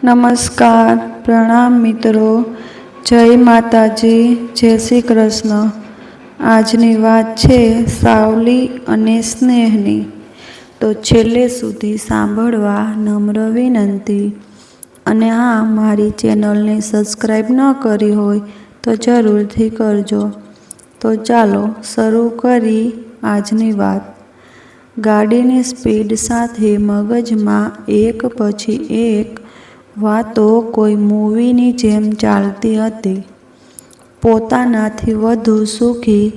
નમસ્કાર, પ્રણામ મિત્રો, જય માતાજી, જય શ્રી કૃષ્ણ. આજની વાત છે સાવલી અને સ્નેહની. તો છેલ્લે સુધી સાંભળવા નમ્ર વિનંતી. અને હા, મારી ચેનલને સબસ્ક્રાઈબ ન કરી હોય તો જરૂરથી કરજો. તો ચાલો શરૂ કરી આજની વાત. ગાડીની સ્પીડ સાથે મગજમાં એક પછી એક વાતો કોઈ મૂવીની જેમ ચાલતી હતી. પોતાનાથી વધુ સુખી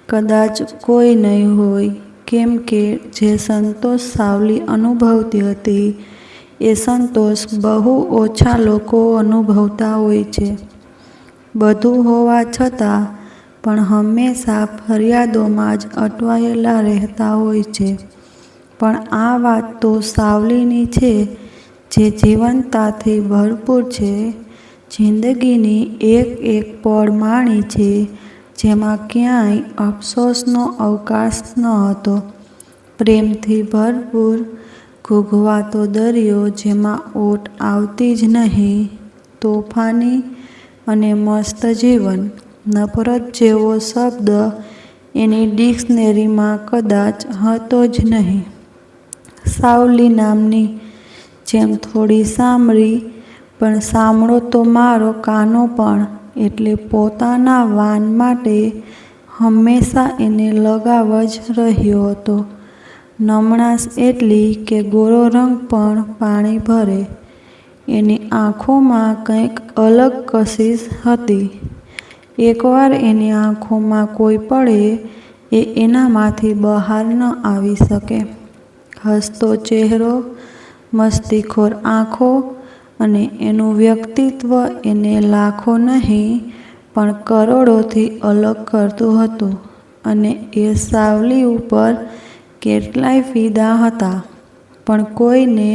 કદાચ કોઈ નહીં હોય, કેમ કે જે સંતોષ સાવલી અનુભવતી હતી એ સંતોષ બહુ ઓછા લોકો અનુભવતા હોય છે. બધું હોવા છતાં પણ હંમેશા ફરિયાદોમાં જ અટવાયેલા રહેતા હોય છે. પણ આ વાત તો સાવલીની છે, જે જીવંતતાથી ભરપૂર છે, જિંદગીની એક એક પળ માણી છે, જેમાં ક્યાંય અફસોસનો અવકાશ ન હતો. પ્રેમથી ભરપૂર ઘૂઘવાતો દરિયો, જેમાં ઓટ આવતી જ નહીં. તોફાની અને મસ્ત જીવન. નફરત જેવો શબ્દ એની ડિક્શનરીમાં કદાચ હતો જ નહીં. સાવલી નામની જેમ થોડી સાંભળી, પણ સાંભળો તો મારો કાનો પણ. એટલે પોતાના વાન માટે હંમેશા એને લગાવ જ રહ્યો હતો. નમણાશ એટલી કે ગોરો રંગ પણ પાણી ભરે. એની આંખોમાં કંઈક અલગ કશિશ હતી. એકવાર એની આંખોમાં કોઈ પડે એ એનામાંથી બહાર ન આવી શકે. હસતો ચહેરો, મસ્તીખોર આંખો અને એનું વ્યક્તિત્વ એને લાખો નહીં પણ કરોડોથી અલગ કરતું હતું. અને એ સાવલી ઉપર કેટલાય ફિદા હતા, પણ કોઈને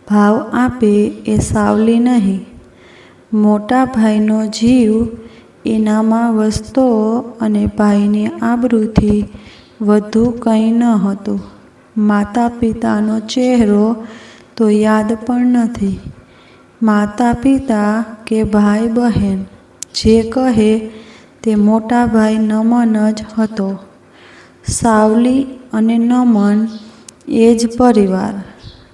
ભાવ આપે એ સાવલી નહીં. મોટા ભાઈનો જીવ એનામાં વસતો અને ભાઈની આબરૂથી વધુ કંઈ ન હતું. માતા પિતાનો ચહેરો તો યાદ પણ નથી. માતા પિતા કે ભાઈ બહેન જે કહે તે મોટા ભાઈ નમન જ હતો. સાવલી અને નમન એ જ પરિવાર.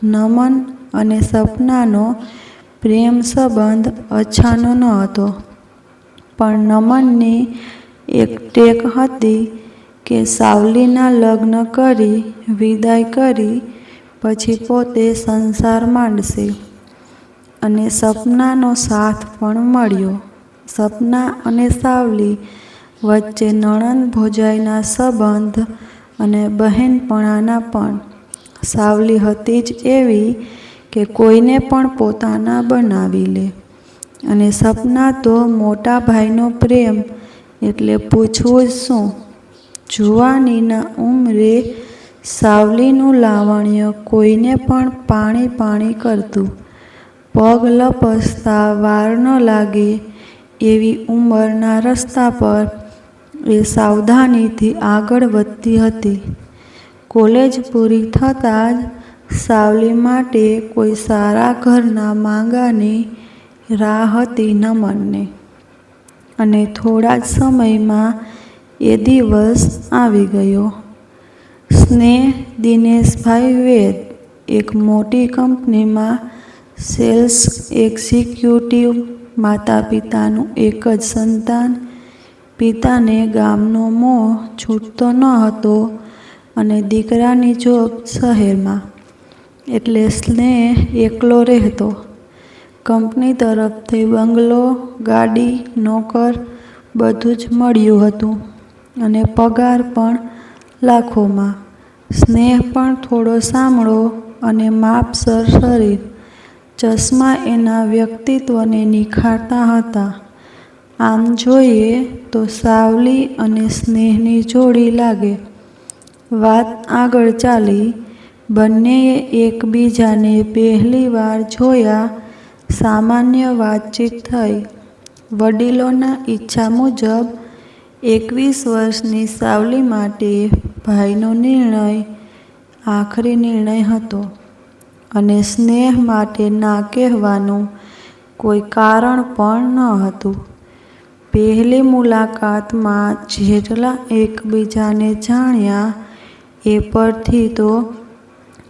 નમન અને સપનાનો પ્રેમ સંબંધ અછાનો ન હતો, પણ નમનની એક ટેક હતી કે સાવલીના લગ્ન કરી વિદાય કરી પછી પોતે સંસાર માંડશે. અને સપનાનો સાથ પણ મળ્યો. સપના અને સાવલી વચ્ચે નણંદ ભોજાઈના સંબંધ અને બહેનપણાના પણ. સાવલી હતી જ એવી કે કોઈને પણ પોતાના બનાવી લે. અને સપના તો મોટા ભાઈનો પ્રેમ એટલે પૂછવું જ શું. જુવાનીના ઉંમરે સાવલીનું લાવણ્ય કોઈને પણ પાણી પાણી કરતું. પગ લપસતા વાર ન લાગે એવી ઉંમરના રસ્તા પર એ સાવધાનીથી આગળ વધતી હતી. કોલેજ પૂરી થતાં જ સાવલી માટે કોઈ સારા ઘરના માંગાની રાહ હતી નમનને. અને થોડા જ સમયમાં એ દિવસ આવી ગયો. સ્નેહ દિનેશભાઈ વેદ એક મોટી કંપનીમાં સેલ્સ એક્ઝિક્યુટિવ. માતા પિતાનું એક જ સંતાન. પિતાને ગામનો મોહ છૂટતો ન હતો અને દીકરાની જોબ શહેરમાં, એટલે સ્નેહ એકલો રહેતો. કંપની તરફથી બંગલો, ગાડી, નોકર બધું જ મળ્યું હતું અને પગાર પણ લાખોમાં. સ્નેહ પણ થોડો સામળો અને માપસર શરીર. ચશ્મા એના વ્યક્તિત્વને નિખારતા હતા. આમ જોઈએ તો સાવલી અને સ્નેહની જોડી લાગે. વાત આગળ ચાલી. બંનેએ એકબીજાને પહેલી વાર જોયા. સામાન્ય વાતચીત થઈ. વડીલોના ઈચ્છા મુજબ 21 વર્ષની સાવલી માટે ભાઈનો નિર્ણય આખરી નિર્ણય હતો અને સ્નેહ માટે ના કહેવાનું કોઈ કારણ પણ ન હતું. પહેલી મુલાકાતમાં જેટલા એકબીજાને જાણ્યા એ પરથી તો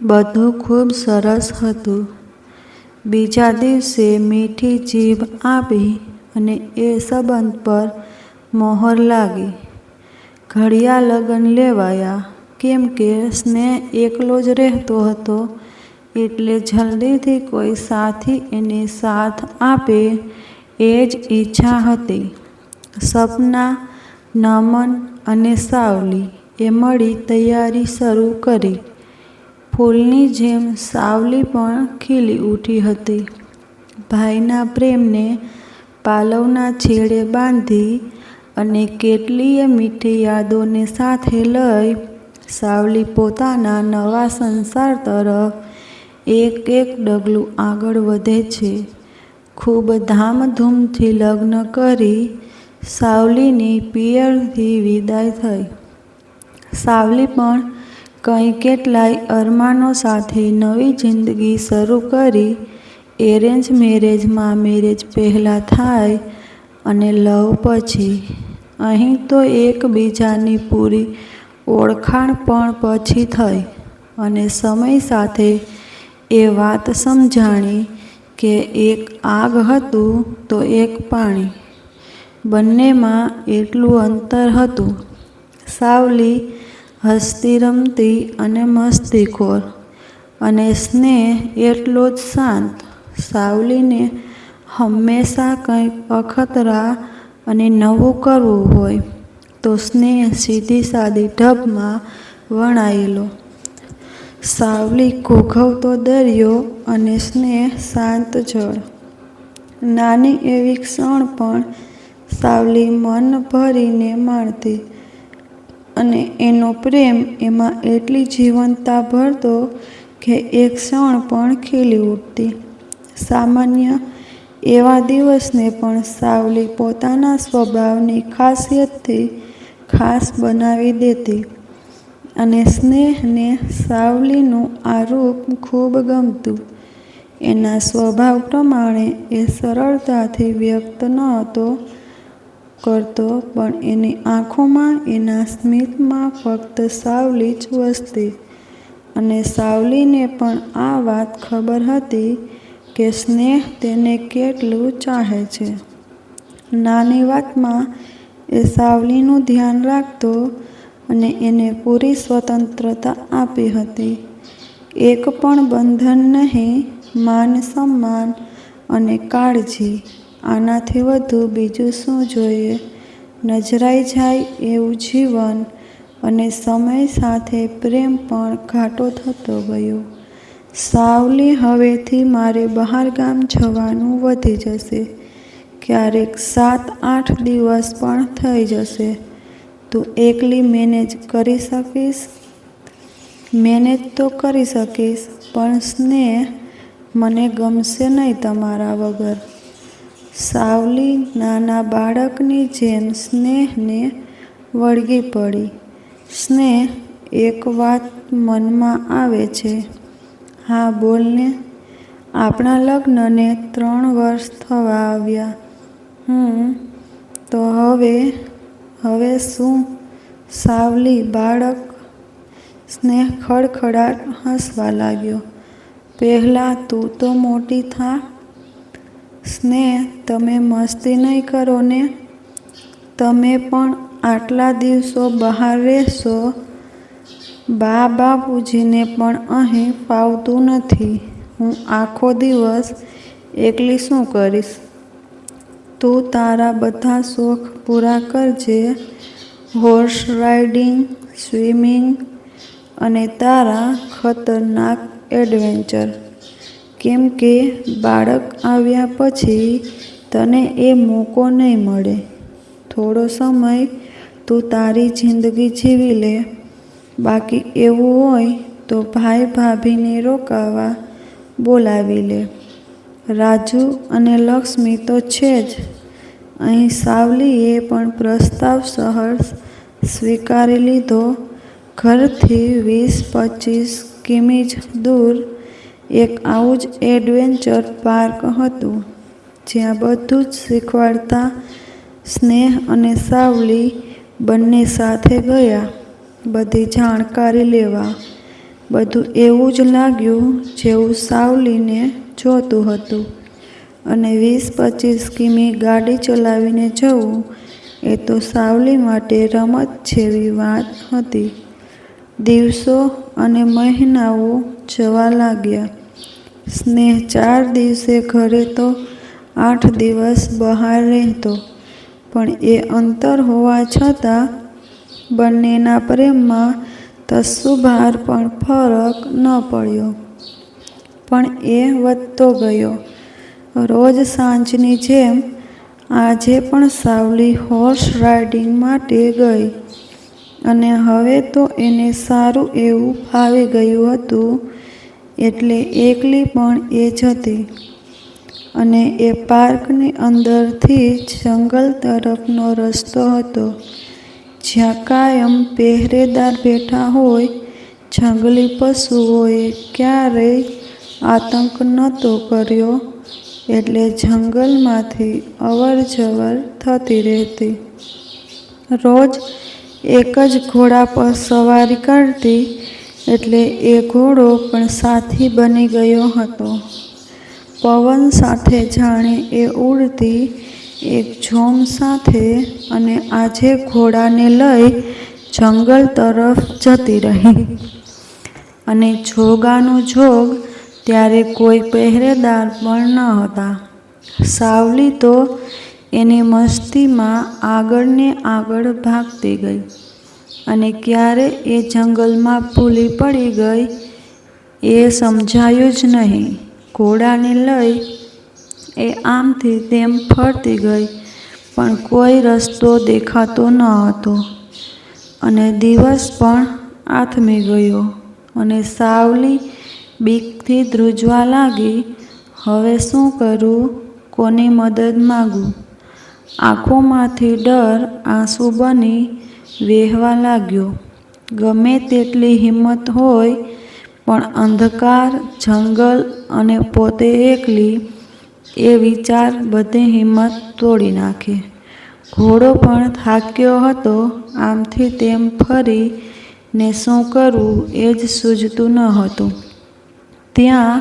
બધું ખૂબ સરસ હતું. બીજા દિવસે મીઠી જીભ આપી અને એ સંબંધ પર મોહર લાગી. ઘડિયા લગ્ન લેવાયા. કેમ કે સ્નેહ એકલો જ રહેતો હતો એટલે જલ્દીથી કોઈ સાથી એને સાથ આપે એ જ ઈચ્છા હતી. સપના, નમન અને સાવલી એ મળી તૈયારી શરૂ કરી. ફૂલની જેમ સાવલી પણ ખીલી ઉઠી હતી. ભાઈના પ્રેમને પાલવના છેડે બાંધી અને કેટલીય મીઠી યાદોને સાથે લઈ સાવલી પોતાના નવા સંસાર તરફ એક એક ડગલું આગળ વધે છે. ખૂબ ધામધૂમથી લગ્ન કરી સાવલીની પિયરથી વિદાય થઈ. સાવલી પણ કંઈ કેટલાય અરમાનો સાથે નવી જિંદગી શરૂ કરી. એરેન્જ મેરેજમાં મેરેજ પહેલાં થાય અને લવ પછી. અહીં તો એકબીજાની પૂરી ઓળખાણ પણ પછી થઈ અને સમય સાથે એ વાત સમજાણી કે એક આગ હતું તો એક પાણી. બંનેમાં એટલું અંતર હતું. સાવલી હસતી રમતી અને મસ્તીખોર અને સ્નેહ એટલો જ શાંત. સાવલીને હંમેશા કંઈક અખતરા અને નવું કરવું હોય તો સ્નેહ સીધી સાદી ઢબમાં વણાયેલો. સાવલી ઘૂઘવતો દરિયો અને સ્નેહ શાંત જળ. નાની એવી ક્ષણ પણ સાવલી મન ભરીને માણતી અને એનો પ્રેમ એમાં એટલી જીવંતતા ભરતો કે એક ક્ષણ પણ ખીલી ઉઠતી. સામાન્ય એવા દિવસને પણ સાવલી પોતાના સ્વભાવની ખાસિયતથી ખાસ બનાવી દેતી અને સ્નેહને સાવલીનું આ રૂપ ખૂબ ગમતું. એના સ્વભાવ પ્રમાણે એ સરળતાથી વ્યક્ત નહોતો કરતો પણ એની આંખોમાં, એના સ્મિતમાં ફક્ત સાવલી જ વસતી અને સાવલીને પણ આ વાત ખબર હતી કે સ્નેહ તેને કેટલું ચાહે છે. નાની વાતમાં એ સાવલીનું ધ્યાન રાખતો અને એને પૂરી સ્વતંત્રતા આપી હતી. એક પણ બંધન નહીં, માન સન્માન અને કાળજી. આનાથી વધુ બીજું શું જોઈએ? નજરાઈ જાય એવું જીવન અને સમય સાથે પ્રેમ પણ ઘાટો થતો ગયો. સાવલી, હવેથી મારે બહારગામ જવાનું વધી જશે. ક્યારેક 7-8 દિવસ પણ થઈ જશે. તું એકલી મેનેજ કરી શકીશ? મેનેજ તો કરી શકીશ પણ સ્નેહ મને ગમશે નહીં તમારા વગર. સાવલી નાના બાળકની જેમ સ્નેહને વળગી પડી. સ્નેહ, એક વાત મનમાં આવે છે. હા, બોલને. આપણા લગ્નને 3 વર્ષ થવા આવ્યા. તો હવે શું? સાવલી, બાળક? સ્નેહ ખડખડાટ હસવા લાગ્યો. પહેલાં તું તો મોટી થા. સ્નેહ, તમે મસ્તી નહીં કરો ને. તમે પણ આટલા દિવસો બહાર રહેશો. બા બાપુજીને પણ અહીં ફાવતું નથી. હું આખો દિવસ એકલી શું કરીશ? તું તારા બધા શોખ પૂરા કરજે. હોર્સ રાઇડિંગ, સ્વિમિંગ અને તારા ખતરનાક એડવેન્ચર. કેમ કે બાળક આવ્યા પછી તને એ મોકો નહીં મળે. થોડો સમય તું તારી જિંદગી જીવી લે. બાકી એવું હોય તો ભાઈ ભાભીને રોકાવા બોલાવી લે. રાજુ અને લક્ષ્મી તો છે જ. અહીં સાવલીએ પણ પ્રસ્તાવ સહર્ષ સ્વીકારી લીધો. ઘરથી 20-25 કિમી જ દૂર એક આવું જ એડવેન્ચર પાર્ક હતું. જ્યાં બધું જ શીખવાડતા સ્નેહ અને સાવલી બંને સાથે ગયા બધી જાણકારી લેવા. બધું એવું જ લાગ્યું જેવું સાવલીને જોતું હતું. અને 20-25 કિમી ગાડી ચલાવીને જવું એ તો સાવલી માટે રમત જેવી વાત હતી. દિવસો અને મહિનાઓ જવા લાગ્યા. સ્નેહ 4 દિવસે ઘરે તો 8 દિવસ બહાર રહેતો. પણ એ અંતર હોવા છતાં બંનેના પ્રેમમાં તસુભાર પણ ફરક ન પડ્યો. પણ એ વધતો ગયો. રોજ સાંજની જેમ આજે પણ સાવલી હોર્સ રાઇડિંગ માટે ગઈ. અને હવે તો એને સારું એવું ફાવી ગયું હતું એટલે એકલી પણ એ જતી. અને એ પાર્કની અંદરથી જંગલ તરફનો રસ્તો હતો જ્યાં કાયમ પહેરેદાર બેઠા હોય. જંગલી પશુઓએ ક્યારેય આતંક નહોતો કર્યો એટલે જંગલમાંથી અવર જવર થતી રહેતી. રોજ એક જ ઘોડા પર સવારી કરતી એટલે એ ઘોડો પણ સાથી બની ગયો હતો. પવન સાથે જાણે એ ઉડતી એક જોમ સાથે. અને આજે ઘોડાને લઈ જંગલ તરફ જતી રહી. અને જોગાનું જોગ ત્યારે કોઈ પહેરેદાર પણ ન હતા. સાવલી તો એની મસ્તીમાં આગળ ને આગળ ભાગતી ગઈ. અને ક્યારે એ જંગલમાં ભૂલી પડી ગઈ એ સમજાયું જ નહીં. ઘોડાને લઈ એ આમથી તેમ ફરતી ગઈ પણ કોઈ રસ્તો દેખાતો ન હતો. અને દિવસ પણ આથમી ગયો અને સાવલી બીકથી ધ્રુજવા લાગી. હવે શું કરું? કોની મદદ માગું? આંખોમાંથી ડર આંસુ બની વહેવા લાગ્યો. ગમે તેટલી હિંમત હોય પણ અંધકાર, જંગલ અને પોતે એકલી એ વિચાર બધી હિંમત તોડી નાખે. ઘોડો પણ થાક્યો હતો. આમથી તેમ ફરી ને શું કરવું એ જ સૂઝતું ન હતું. ત્યાં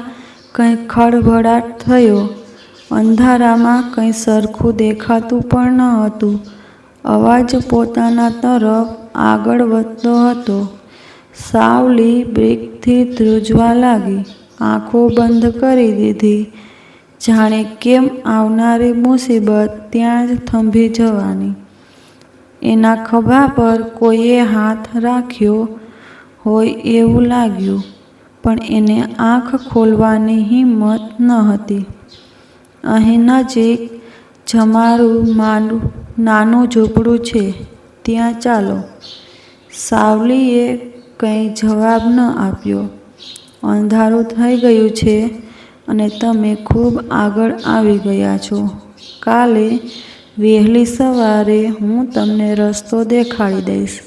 કંઈ ખળભળાટ થયો. અંધારામાં કંઈ સરખું દેખાતું પણ ન હતું. અવાજ પોતાના તરફ આગળ વધતો હતો. સાવલી બીકથી ધ્રુજવા લાગી. આંખો બંધ કરી દીધી. જાણે કેમ આવનારી મુસીબત ત્યાં જ થંભી જવાની. એના ખભા પર કોઈએ હાથ રાખ્યો હોય એવું લાગ્યું. પણ એને આંખ ખોલવાની હિંમત ન હતી. અહીં નજીક જ અમારું નાનું ઝૂંપડું છે, ત્યાં ચાલો. સાવલીએ કંઈ જવાબ ન આપ્યો. અંધારું થઈ ગયું છે અને તમે ખૂબ આગળ આવી ગયા છો. કાલે વહેલી સવારે હું તમને રસ્તો દેખાડી દઈશ.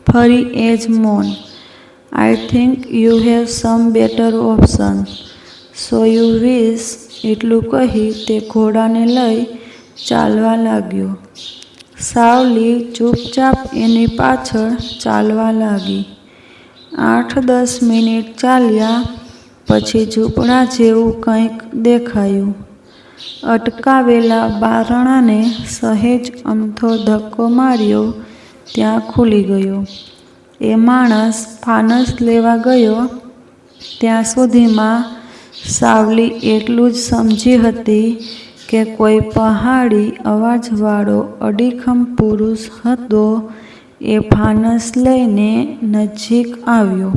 ફરી એ જ મૌન. I think you have some better option so you wish એટલું કહી તે ઘોડાને લઈ ચાલવા લાગ્યો. સાવલી ચૂપચાપ એની પાછળ ચાલવા લાગી. 8-10 મિનિટ ચાલ્યા પછી ઝૂંપડા જેવું કંઈક દેખાયું. અટકાવેલા બારણાને સહેજ અમથો ધક્કો માર્યો ત્યાં ખુલી ગયો. એ માણસ ફાનસ લેવા ગયો ત્યાં સુધીમાં સાવલી એટલું જ સમજી હતી કે કોઈ પહાડી અવાજવાળો અડીખમ પુરુષ હતો એ ફાનસ લઈને નજીક આવ્યો.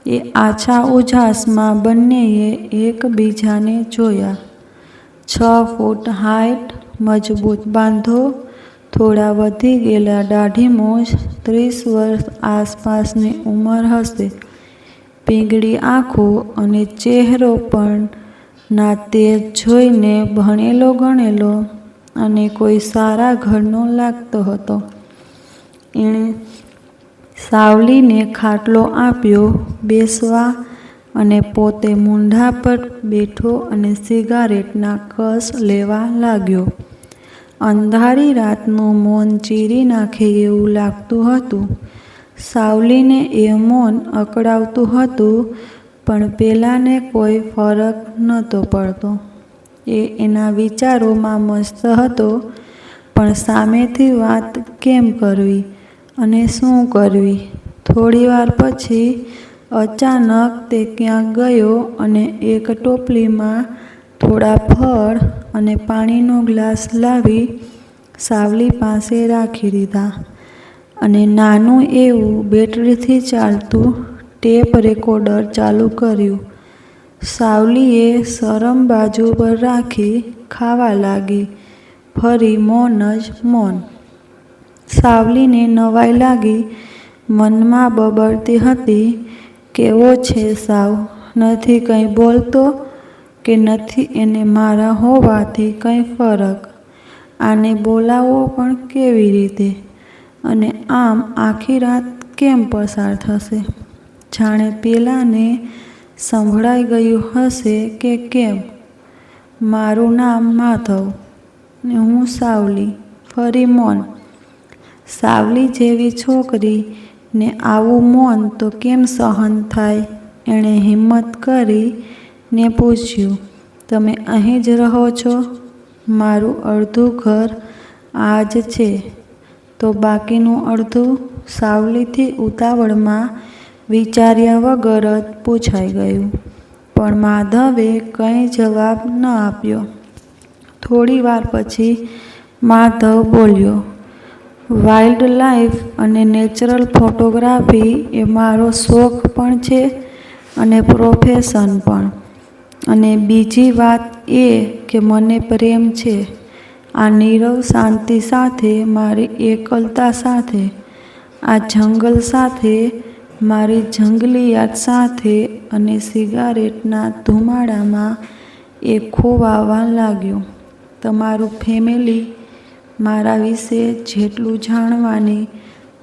એ આછા ઉજાસમાં બંનેએ એકબીજાને જોયા. 6 ફૂટ હાઈટ, મજબૂત બાંધો, થોડા વધી ગયેલા દાઢી-મૂછ, 30 વર્ષ આસપાસની ઉંમર હશે. પીંગળી આંખો અને ચહેરો પણ ના તેજ જોઈને ભણેલો ગણેલો અને કોઈ સારા ઘરનો લાગતો હતો. એણે સાવલીને ખાટલો આપ્યો બેસવા અને પોતે મૂંઢા પર બેઠો અને સિગારેટના કસ લેવા લાગ્યો. અંધારી રાતનું મૌન ચીરી નાખે એવું લાગતું હતું. સાવલીને એ મૌન અકળાવતું હતું, પણ પેલાને કોઈ ફરક નહોતો પડતો. એ એના વિચારોમાં મસ્ત હતો, પણ સામેથી વાત કેમ કરવી અને શું કરવી? થોડીવાર પછી અચાનક તે ક્યાંક ગયો અને એક ટોપલીમાં થોડા ફળ અને પાણીનો ગ્લાસ લાવી સાવલી પાસે રાખી દીધા અને નાનું એવું બેટરીથી ચાલતું ટેપ રેકોર્ડર ચાલુ કર્યું. સાવલીએ શરમ બાજુ પર રાખી ખાવા લાગી. ફરી મૌન જ મૌન. સાવલીને નવાઈ લાગી. મનમાં બબડતી હતી, કેવો છે સાવ? નથી કંઈ બોલતો કે નથી એને મારા હોવાથી કંઈ ફરક? આને બોલાવવો પણ કેવી રીતે? અને આમ આખી રાત કેમ પસાર થશે? જાણે પેલાને સંભળાઈ ગયું હશે કે કેમ? મારું નામ માધવ ને હું સાવલી. ફરી મૌન. સાવલી જેવી છોકરી ને આવું મૌન તો કેમ સહન થાય? એણે હિંમત કરી ને પૂછ્યું, તમે અહીં જ રહો છો? મારું અડધું ઘર આ જ છે. તો બાકીનું અડધું? સાવલીથી ઉતાવળમાં વિચાર્યા વગર જ પૂછાઈ ગયું. પણ માધવે કંઈ જવાબ ન આપ્યો. થોડી વાર પછી માધવ બોલ્યો, વાઇલ્ડ લાઈફ અને નેચરલ ફોટોગ્રાફી એ મારો શોખ પણ છે અને પ્રોફેશન પણ. અને બીજી વાત એ કે મને પ્રેમ છે આ નીરવ શાંતિ સાથે, મારી એકલતા સાથે, આ જંગલ સાથે, મારી જંગલિયાત સાથે. અને સિગારેટના ધુમાડામાં એ ખોવાવા લાગ્યો. તમારું ફેમિલી મારા વિશે જેટલું જાણવાની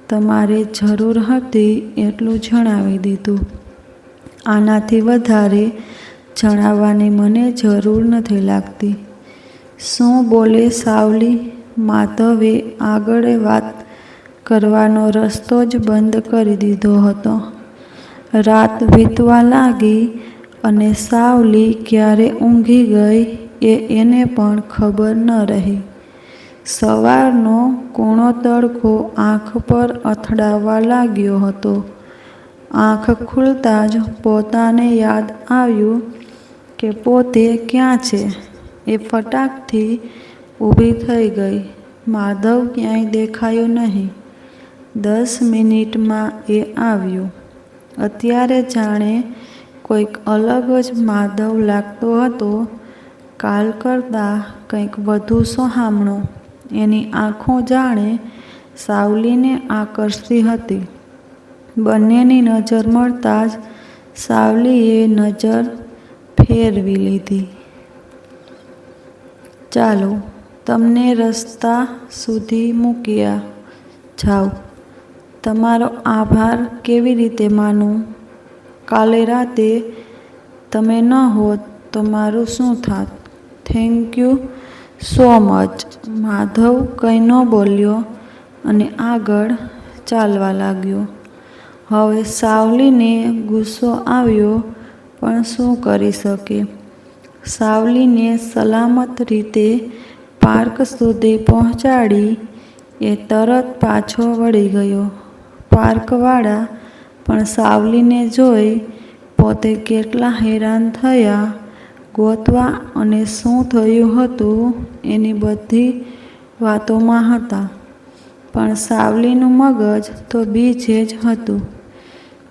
તમારે જરૂર હતી એટલું જણાવી દીધું. આનાથી વધારે જણાવવાની મને જરૂર નથી લાગતી. શું બોલે સાવલી? માધવે આગળ વાત કરવાનો રસ્તો જ બંધ કરી દીધો હતો. રાત વીતવા લાગી અને સાવલી ક્યારે ઊંઘી ગઈ એને પણ ખબર ન રહી. સવારનો કૂણો તડકો આંખ પર અથડાવા લાગ્યો હતો. આંખ ખુલતાં જ પોતાને યાદ આવ્યું કે પોતે ક્યાં છે. એ ફટાકથી ઊભી થઈ ગઈ. માધવ ક્યાંય દેખાયો નહીં. 10 મિનિટમાં એ આવ્યો. અત્યારે જાણે કોઈક અલગ જ માધવ લાગતો હતો, કાલ કરતાં કંઈક વધુ સોહામણો. એની આંખો જાણે સાવલીને આકર્ષતી હતી. બંનેની નજર મળતાં જ સાવલીએ નજર ફેરવી લીધી. ચાલો, તમને રસ્તા સુધી મૂકી જાઉં. તમારો આભાર કેવી રીતે માનું? કાલે રાતે તમે ન હોત તો મારું શું થાત? Thank you so much. Madhav કંઈ ન બોલ્યો અને આગળ ચાલવા લાગ્યો. હવે સાવલીને ગુસ્સો આવ્યો, પણ શું કરી શકે? સાવલીને સલામત રીતે પાર્ક સુધી પહોંચાડી એ તરત પાછો વળી ગયો. પાર્કવાળા પણ સાવલીને જોઈ પોતે કેટલા હેરાન થયા ગોતવા અને શું થયું હતું એની બધી વાતોમાં હતા. પણ સાવલીનું મગજ તો બીજે જ હતું.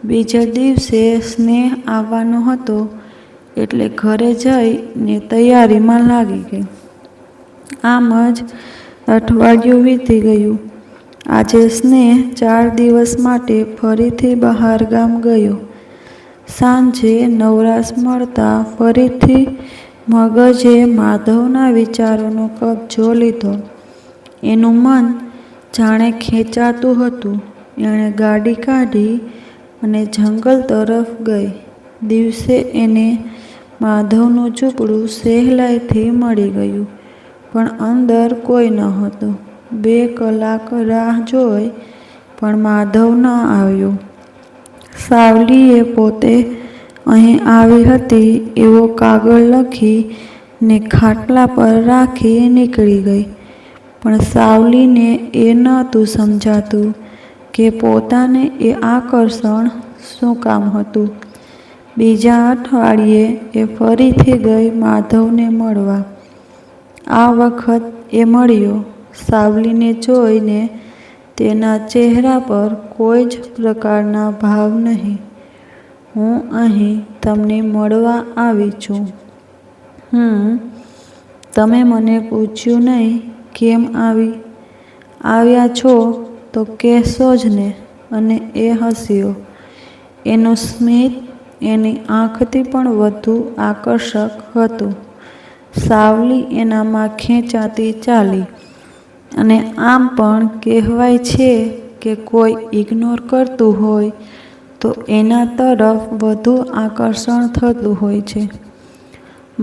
બીજે દિવસે સ્નેહ આવવાનો હતો એટલે ઘરે જઈને તૈયારીમાં લાગી ગઈ. આમ જ અઠવાડિયું વીતી ગયું. આજે સ્નેહ 4 દિવસ માટે ફરીથી બહાર ગામ ગયો. સાંજે નવરાશ મળતા ફરીથી મગજે માધવના વિચારોનો કબજો લીધો. એનું મન જાણે ખેંચાતું હતું. એણે ગાડી કાઢી અને જંગલ તરફ ગઈ. દિવસે એને માધવનું ઝૂંપડું સહેલાઈથી મળી ગયું, પણ અંદર કોઈ ન હતું. 2 કલાક રાહ જોઈ, પણ માધવ ન આવ્યો. સાવલીએ પોતે અહીં આવી હતી એવો કાગળ લખી ને ખાટલા પર રાખી નીકળી ગઈ. પણ સાવલીને એ નહોતું સમજાતું કે પોતાને એ આકર્ષણ શું કામ હતું. બીજા અઠવાડિયે એ ફરીથી ગઈ માધવને મળવા. આ વખત એ મળ્યો. સાવલીને જોઈને તેના ચહેરા પર કોઈ જ પ્રકારના ભાવ નહીં. હું અહીં તમને મળવા આવી છું. તમે મને પૂછ્યું નહીં કેમ આવ્યા છો તો કહેશો જ ને. અને એ હસ્યો. એનું સ્મિત એની આંખથી પણ વધુ આકર્ષક હતું. સાવલી એનામાં ખેંચાતી ચાલી. અને આમ પણ કહેવાય છે કે કોઈ ઇગ્નોર કરતું હોય તો એના તરફ વધુ આકર્ષણ થતું હોય છે.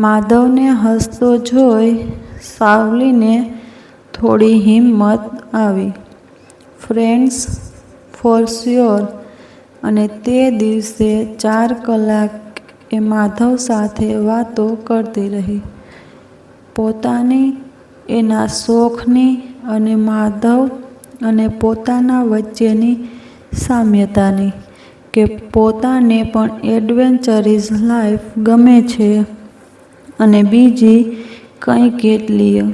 માધવને હસતો જોઈ સાવલીને થોડી હિંમત આવી. Friends for sure. અને તે દિવસે 4 કલાક એ માધવ સાથે વાતો કરતી રહી. પોતાની, એના શોખની અને માધવ અને પોતાના વચ્ચેની સામ્યતાની, કે પોતાને પણ એડવેન્ચરસ લાઈફ ગમે છે અને બીજી કંઈ કેટલીય.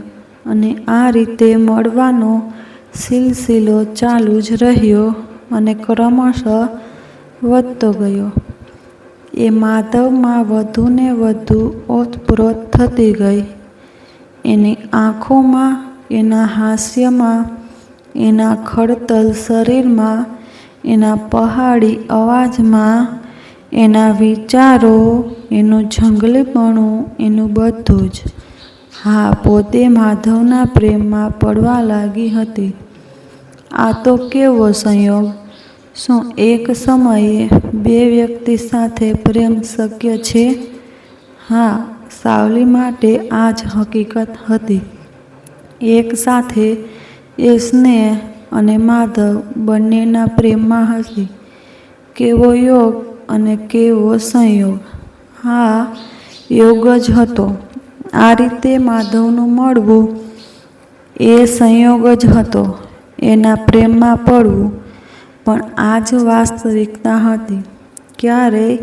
અને આ રીતે મળવાનો સિલસિલો ચાલુ જ રહ્યો અને ક્રમશઃ વધતો ગયો. એ માધવમાં વધુને વધુ ઓતપ્રોત થતી ગઈ. એની આંખોમાં, એના હાસ્યમાં, એના ખડતલ શરીરમાં, એના પહાડી અવાજમાં, એના વિચારો, એનું જંગલીપણું, એનું બધું જ. હા, પોતે માધવના પ્રેમમાં પડવા લાગી હતી. આ તો કેવો સંયોગ! શું એક સમયે 2 વ્યક્તિ સાથે પ્રેમ શક્ય છે? હા, સાવલી માટે આ જ હકીકત હતી. એક સાથે એ સ્નેહ અને માધવ બંનેના પ્રેમમાં હતી. કેવો યોગ અને કેવો સંયોગ! હા, યોગ જ હતો. આ રીતે માધવનું મળવું એ સંયોગ જ હતો. એના પ્રેમમાં પડવું પણ આ જ વાસ્તવિકતા હતી. ક્યારેય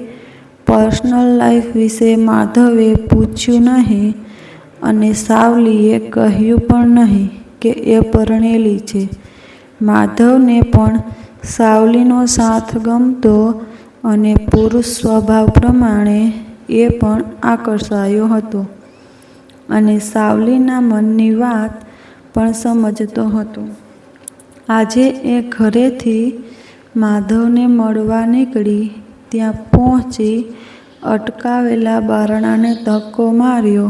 પર્સનલ લાઈફ વિશે માધવે પૂછ્યું નહીં અને સાવલીએ કહ્યું પણ નહીં કે એ પરણેલી છે. માધવને પણ સાવલીનો સાથ ગમતો અને પુરુષ સ્વભાવ પ્રમાણે એ પણ આકર્ષાયો હતો અને સાવલીના મનની વાત પણ સમજતો હતો. આજે એ ઘરેથી માધવને મળવા નીકળી. ત્યાં પહોંચી અટકાવેલા બારણાને ધક્કો માર્યો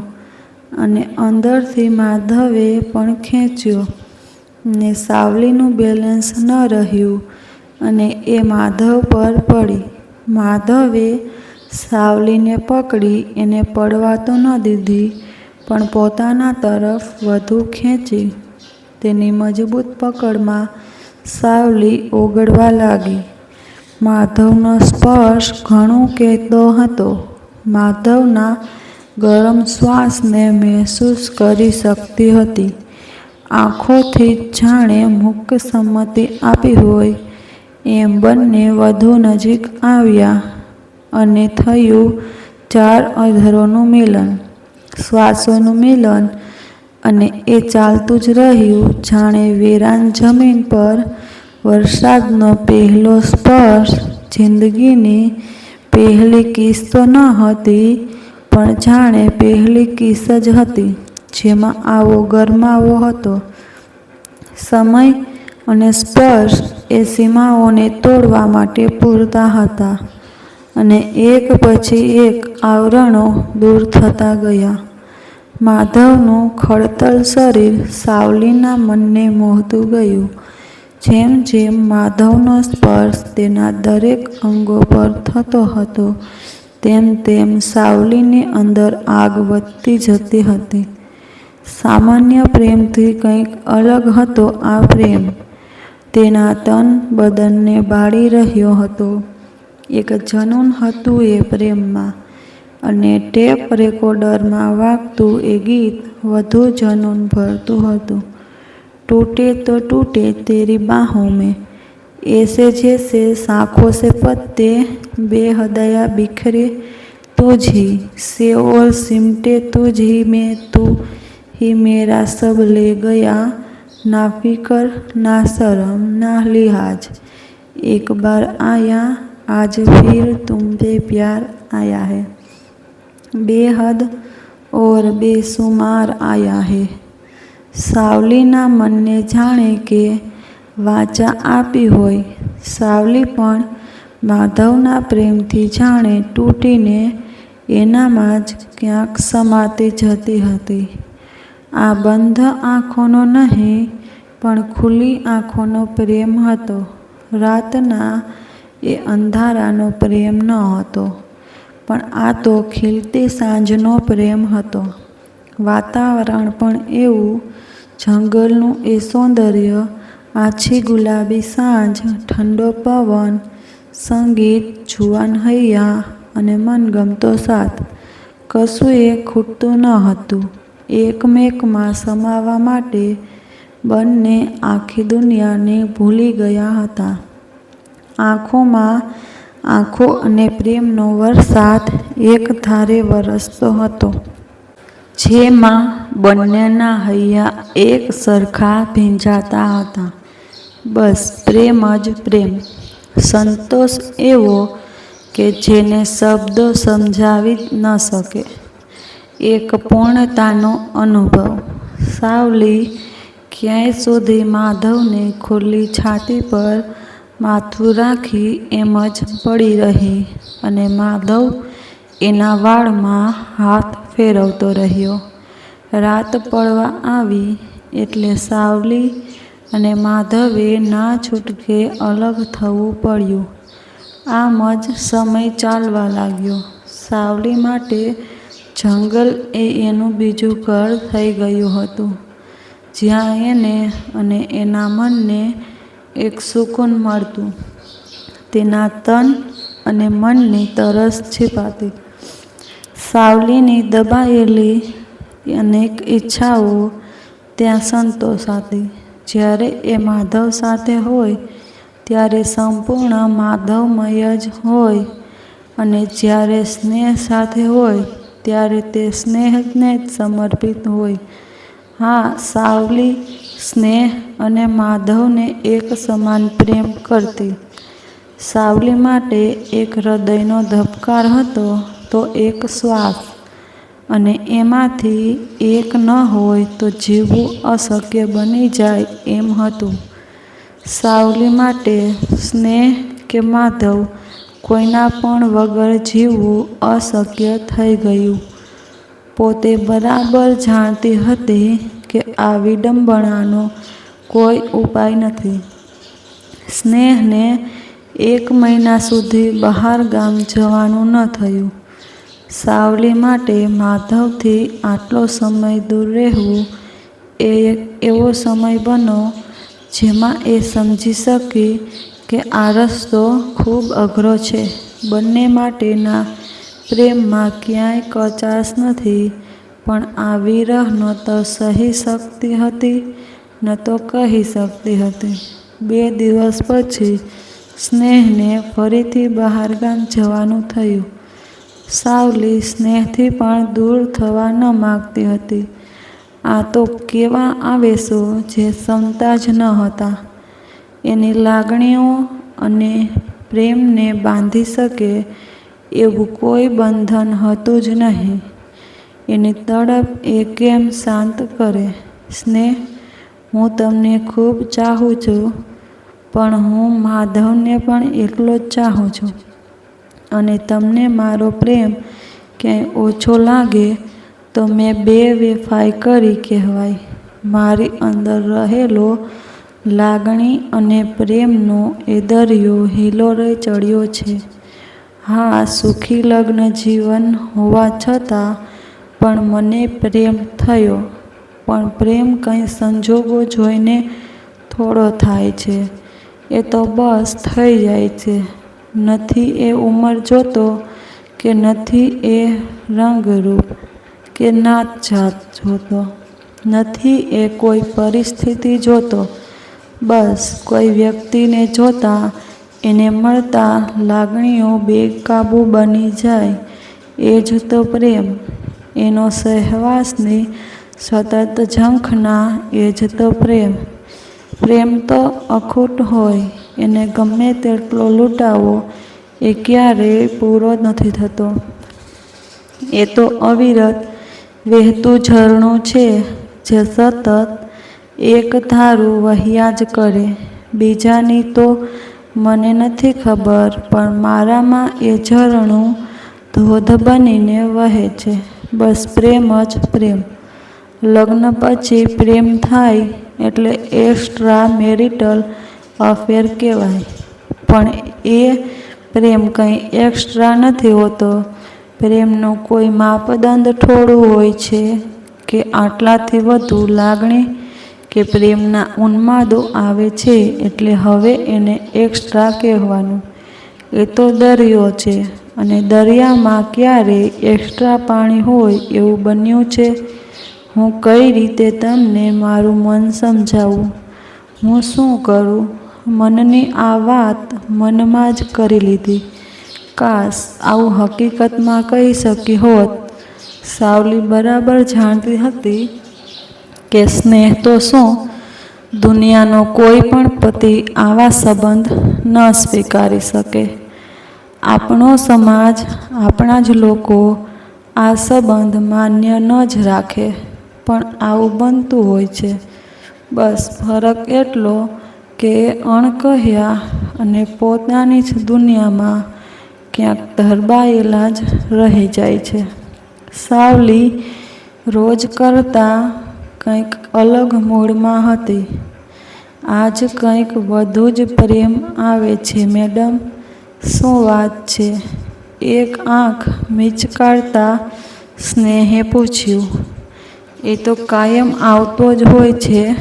અને અંદરથી માધવે પણ ખેંચ્યો ને સાવલીનું બેલેન્સ ન રહ્યું અને એ માધવ પર પડી. માધવે સાવલીને પકડી એને પડવા તો ન દીધી, પણ પોતાના તરફ વધુ ખેંચી. તેની મજબૂત પકડમાં સાવલી ઓગળવા લાગી. માધવનો સ્પર્શ ઘણું કહેતો હતો. માધવના ગરમ શ્વાસને મહેસૂસ કરી શકતી હતી. આંખોથી જાણે મૂક સંમતિ આપી હોય એમ બંને વધુ નજીક આવ્યા અને થયું 4 અધરોનું મિલન, શ્વાસોનું મિલન. અને એ ચાલતું જ રહ્યું જાણે વેરાન જમીન પર વરસાદનો પહેલો સ્પર્શ. જિંદગીની પહેલી કિસ તો ન હતી, પણ જાણે પહેલી કિસ જ હતી જેમાં આવો ગરમાવો હતો. સમય અને સ્પર્શ એ સીમાઓને તોડવા માટે પૂરતા હતા અને એક પછી એક આવરણો દૂર થતા ગયા. માધવનું ખડતલ શરીર સાવલીના મનને મોહતું ગયું. જેમ જેમ માધવનો સ્પર્શ તેના દરેક અંગો પર થતો હતો તેમ તેમ સાવલીની અંદર આગ વધતી જતી હતી. સામાન્ય પ્રેમથી કંઈક અલગ હતો આ પ્રેમ. તેના તન બદનને બાળી રહ્યો હતો. એક જનૂન હતું એ પ્રેમમાં, અને ટેપ રેકોર્ડરમાં વાગતું એ ગીત વધુ જનૂન ભરતું હતું. ટૂટે તો ટૂટે તેરી બાહોं में, ऐसे जैसे शाखों से पत्ते, बेहदया बिखरे तुझ ही से और सिमटे तुझ ही में, तू ही मेरा सब ले गया, ना फिकर ना शर्म ना लिहाज, एक बार आया आज फिर तुमसे प्यार आया है, बेहद और बेशुमार आया है. સાવલીના મનને જાણે કે વાચા આપી હોય. સાવલી પણ માધવના પ્રેમથી જાણે તૂટીને એનામાં જ ક્યાંક સમાતી જતી હતી. આ બંધ આંખોનો નહીં, પણ ખુલ્લી આંખોનો પ્રેમ હતો. રાતના એ અંધારાનો પ્રેમ ન હતો, પણ આ તો ખીલતી સાંજનો પ્રેમ હતો. વાતાવરણ પણ એવું, જંગલનું એ સૌંદર્ય, આછી ગુલાબી સાંજ, ઠંડો પવન, સંગીત, જુવાન હૈયા અને મનગમતો સાથ, કશું એ ખૂટતું ન હતું. એકમેકમાં સમાવા માટે બંને આખી દુનિયાને ભૂલી ગયા હતા. આંખોમાં આંખો અને પ્રેમનો વરસાદ એક ધારે વરસતો હતો, જેમાં બંનેના હૈયા એક સરખા ભીંજાતા હતા. બસ પ્રેમ જ પ્રેમ. સંતોષ એવો કે જેને શબ્દો સમજાવી ન શકે. એક પૂર્ણતાનો અનુભવ. સાવલી ક્યાંય સુધી માધવને ખુલ્લી છાતી પર માથું રાખી એમ જ પડી રહી, અને માધવ એના વાળમાં હાથ ફેરવતો રહ્યો. રાત પડવા આવી એટલે સાવલી અને માધવે ના છૂટકે અલગ થવું પડ્યું. આમ જ સમય ચાલવા લાગ્યો. સાવલી માટે જંગલ એ એનું બીજું ઘર થઈ ગયું હતું, જ્યાં એને અને એના મનને એક સુકૂન મળતું. તેના તન અને મનની તરસ છીપાતી. સાવલીની દબાયેલી અનેક ઈચ્છાઓ ત્યાં સંતોષાતી. જ્યારે એ માધવ સાથે હોય ત્યારે સંપૂર્ણ માધવમય જ હોય, અને જ્યારે સ્નેહ સાથે હોય ત્યારે તે સ્નેહને જ સમર્પિત હોય. હા, સાવલી સ્નેહ અને માધવને એક સમાન પ્રેમ કરતી. સાવલી માટે એક હૃદયનો ધબકાર હતો તો એક શ્વાસ, અને એમાંથી એક ન હોય તો જીવવું અશક્ય બની જાય એમ હતું. સાવલી માટે સ્નેહ કે માધવ કોઈના પણ વગર જીવવું અશક્ય થઈ ગયું. પોતે બરાબર જાણતી હતી કે આ વિડંબણાનો કોઈ ઉપાય નથી. સ્નેહને 1 મહિના સુધી બહાર ગામ જવાનું ન થયું. સાવલી માટે માધવથી આટલો સમય દૂર રહેવું એ એક એવો સમય બનો જેમાં એ સમજી શકી કે આ રસ્તો ખૂબ અઘરો છે. બંને માટેના પ્રેમમાં ક્યાંય કચાશ નથી, પણ આ વિરહ ન તો સહી શકતી હતી ન તો કહી શકતી હતી. 2 દિવસ પછી સ્નેહને ફરીથી બહારગામ જવાનું થયું. સાવલી સ્નેહથી પણ દૂર થવા ન માગતી હતી. આ તો કેવા આવેશો જે શમતા જ ન હતા. એની લાગણીઓ અને પ્રેમને બાંધી શકે એવું કોઈ બંધન હતું જ નહીં. એની તડપ એ કેમ શાંત કરે? સ્નેહ, હું તમને ખૂબ ચાહું છું, પણ હું માધવને પણ એટલો જ ચાહું છું. અને તમને મારો પ્રેમ ક્યાંય ઓછો લાગે તો મેં બેવફાઈ કરી કહેવાય. મારી અંદર રહેલો લાગણી અને પ્રેમનો એ દરિયો હિલોરે ચડ્યો છે. હા, સુખી લગ્ન જીવન હોવા છતાં પણ મને પ્રેમ થયો. પણ પ્રેમ કંઈ સંજોગો જોઈને થોડો થાય છે. એ તો બસ થઈ જાય છે. નથી એ ઉંમર જોતો, કે નથી એ રંગરૂપ કે નાત જાત જોતો, નથી એ કોઈ પરિસ્થિતિ જોતો. બસ કોઈ વ્યક્તિને જોતા, એને મળતા લાગણીઓ બેકાબૂ બની જાય, એ જ તો પ્રેમ. એનો સહવાસની સતત ઝંખના, એ જ તો પ્રેમ. પ્રેમ તો અખૂટ હોય, એને ગમે તેટલો લૂંટાવો, એ ક્યારેય પૂરો નથી થતો. એ તો અવિરત વહેતું ઝરણું છે, જે સતત એક ધારું વહ્યા જ કરે. બીજાની તો મને નથી ખબર, પણ મારામાં એ ઝરણું ધોધ બનીને વહે છે. બસ પ્રેમ જ પ્રેમ. લગ્ન પછી પ્રેમ થાય એટલે એક્સ્ટ્રા મેરિટલ અફેર કહેવાય. પણ એ પ્રેમ કંઈ એક્સ્ટ્રા નથી હોતો. પ્રેમનું કોઈ માપદંડ થોડું હોય છે કે આટલાથી વધુ લાગણી કે પ્રેમના ઉન્માદો આવે છે એટલે હવે એને એક્સ્ટ્રા કહેવાનું. એ તો દરિયો છે, અને દરિયામાં ક્યારેય એક્સ્ટ્રા પાણી હોય એવું બન્યું છે? હું કઈ રીતે તમને મારું મન સમજાવું? હું શું કરું? મનની આ વાત મનમાં જ કરી લીધી. કાશ આવું હકીકતમાં કહી શકી હોત. સાવલી બરાબર જાણતી હતી કે સ્નેહ તો શું, દુનિયાનો કોઈ પણ પતિ આવા સંબંધ ન સ્વીકારી શકે. આપણો સમાજ, આપણા જ લોકો આ સંબંધ માન્ય ન જ રાખે. પણ આવું બનતું હોય છે. બસ ફરક એટલો કે એ અણકહ્યા અને પોતાની જ દુનિયામાં ક્યાંક ધરબાયેલા જ રહી જાય છે. સાવલી રોજ કરતાં કંઈક અલગ મૂડમાં હતી. આજ કંઈક વધુ જ પ્રેમ આવે છે મેડમ. શું વાત છે? એક આંખ મીચકારતા સ્નેહે પૂછ્યું. એ તો કાયમ આવતો જ હોય છે,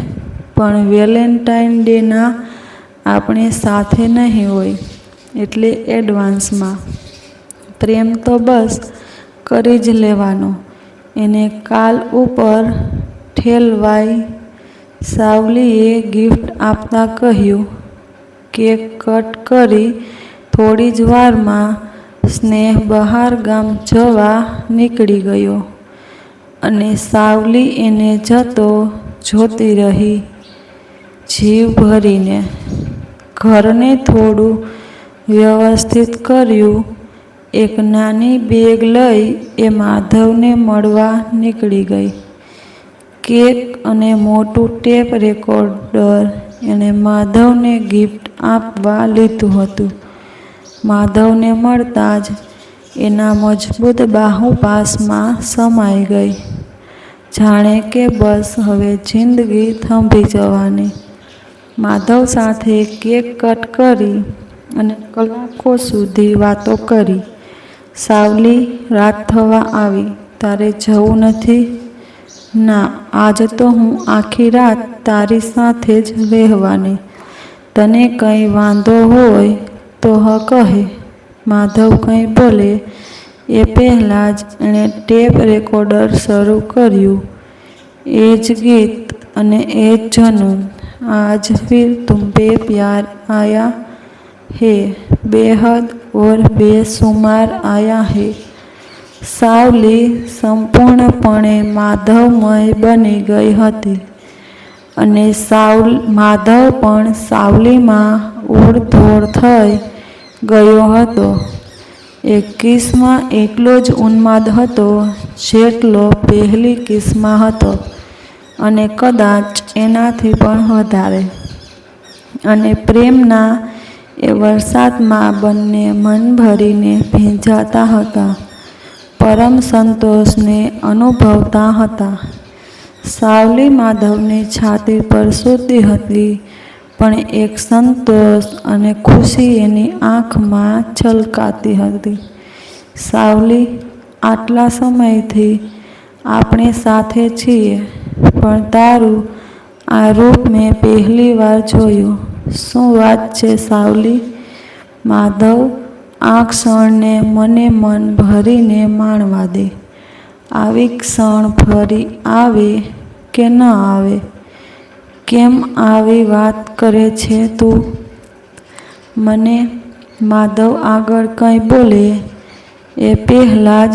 પણ વેલેન્ટાઇન ડેના આપણે સાથે નહીં હોય, એટલે એડવાન્સમાં. પ્રેમ તો બસ કરી જ લેવાનો, એને કાલ ઉપર ઠેલવાય. સાવલીએ ગિફ્ટ આપતા કહ્યું. કેક કટ કરી થોડી જ વારમાં સ્નેહ બહાર ગામ જવા નીકળી ગયો, અને સાવલી એને જતો જોતી રહી જીવ ભરીને. ઘરને થોડું વ્યવસ્થિત કર્યું. એક નાની બેગ લઈ એ માધવને મળવા નીકળી ગઈ. કેક અને મોટું ટેપ રેકોર્ડર એણે માધવને ગિફ્ટ આપવા લીધું હતું. માધવને મળતાં જ એના મજબૂત બાહુપાશમાં સમાઈ ગઈ. જાણે કે બસ હવે જિંદગી થંભી જવાની. માધવ સાથે કેક કટ કરી અને કલાકો સુધી વાતો કરી. સાવલી, રાત થવા આવી, તારે જવું નથી? ના, આજ તો હું આખી રાત તારી સાથે જ રહેવાની. તને કંઈ વાંધો હોય તો કહે. માધવ કંઈ બોલે એ પહેલાં જ એણે ટેપ રેકોર્ડર શરૂ કર્યું. એ જ ગીત અને એ જ જનૂન. આજ ફિર તુમ पे प्यार आया है, बेहद और बेशुमाર आया है. સાવલી સંપૂર્ણપણે માધવમય બની ગઈ હતી, અને માધવ પણ સાવલીમાં ઊડ-ધોડ થઈ ગયો હતો. એ કિસમાં એટલો જ ઉન્માદ હતો જેટલો પહેલી કિસમાં હતો, અને કદાચ એનાથી પણ વધારે. અને પ્રેમના એ વરસાદમાં બંને મન ભરીને ભીંજાતા હતા, પરમ સંતોષને અનુભવતા હતા. સાવલી માધવની છાતી પર સૂતી હતી, પણ એક સંતોષ અને ખુશી એની આંખમાં છલકાતી હતી. સાવલી, આટલા સમયથી આપણે સાથે છીએ, પણ તારું આ રૂપ મેં પહેલી વાર જોયું. શું વાત છે સાવલી? માધવ, આ ક્ષણને મને મન ભરીને માણવા દે. આવી ક્ષણ ફરી આવે કે ન આવે? કેમ આવી વાત કરે છે તું? મને માધવ આગળ કંઈ બોલે એ પહેલાં જ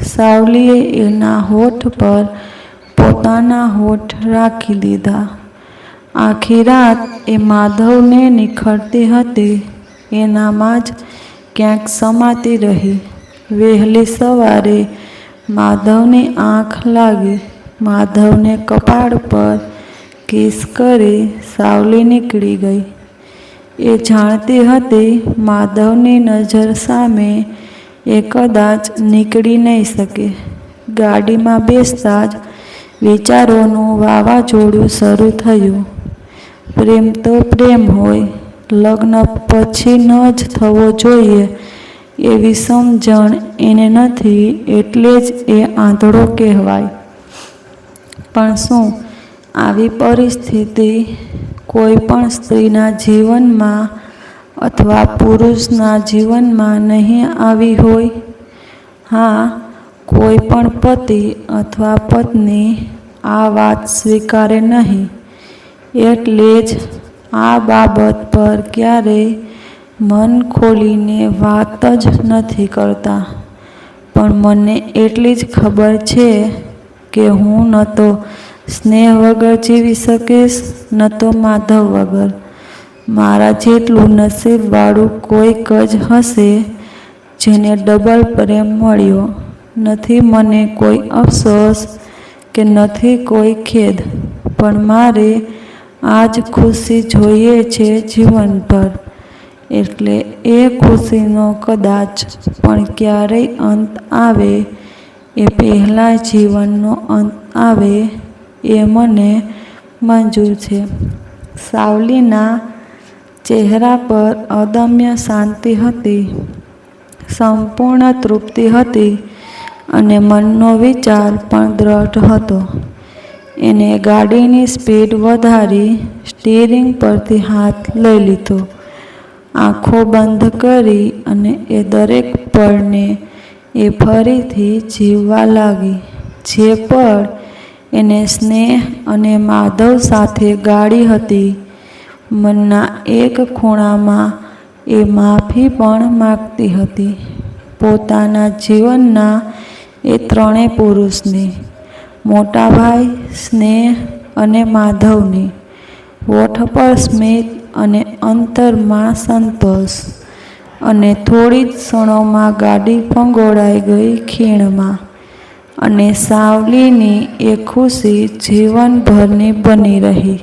સાવલીએ એના હોઠ પર પોતાના હોઠ રાખી દીધા. આખી રાત એ માધવને નિખરતી હતી એનામાં જ ક્યાંક સમાતી રહી. વહેલી સવારે માધવની આંખ લાગી. માધવને કપાળ પર કિસ કરી સાવલી નીકળી ગઈ. એ જાણતી હતી માધવની નજર સામે એ કદાચ નીકળી નહીં શકે. ગાડીમાં બેસતા જ વિચારોનું વાવાઝોડું શરૂ થયું. પ્રેમ તો પ્રેમ હોય, લગ્ન પછી ન જ થવો જોઈએ એવી સમજણ એને નથી, એટલે જ એ આંધળો કહેવાય. પણ શું આવી પરિસ્થિતિ કોઈ પણ સ્ત્રીના જીવનમાં અથવા પુરુષના જીવનમાં નહીં આવી હોય? હા, કોઈ પણ પતિ અથવા પત્ની આ વાત સ્વીકારે નહીં, એટલે જ આ બાબત પર ક્યારેય મન ખોલીને વાત જ નથી કરતા. પણ મને એટલી જ ખબર છે કે હું ન તો સ્નેહ વગર જીવી શકીશ, ન તો માધવ વગર. મારા જેટલું નસીબવાળું કોઈક જ હશે જેને ડબલ પ્રેમ મળ્યો. નથી મને કોઈ અફસોસ કે નથી કોઈ ખેદ, પણ મારે આ જ ખુશી જોઈએ છે જીવનભર. એટલે એ ખુશીનો કદાચ પણ ક્યારેય અંત આવે એ પહેલાં જીવનનો અંત આવે એ મને મંજૂર છે. સાવલીના ચહેરા પર અદમ્ય શાંતિ હતી, સંપૂર્ણ તૃપ્તિ હતી અને મનનો વિચાર પણ દ્રઢ હતો. એને ગાડીની સ્પીડ વધારી સ્ટીયરિંગ પરથી હાથ લઈ લીધો. આંખો બંધ કરી અને એ દરેક પળને એ ફરીથી જીવવા લાગી. જે પળ એને સ્નેહ અને માધવ સાથે ગાળી હતી, મનના એક ખૂણામાં એ માફી પણ માગતી હતી. પોતાના જીવનના એ ત્રણેય પુરુષની, મોટાભાઈ, સ્નેહ અને માધવની. હોઠ પર સ્મિત અને અંતરમાં સંતોષ. અને થોડી જ ક્ષણોમાં ગાડી ફંગોળાઈ ગઈ ખીણમાં અને સાવલીની એ ખુશી જીવનભરની બની રહી.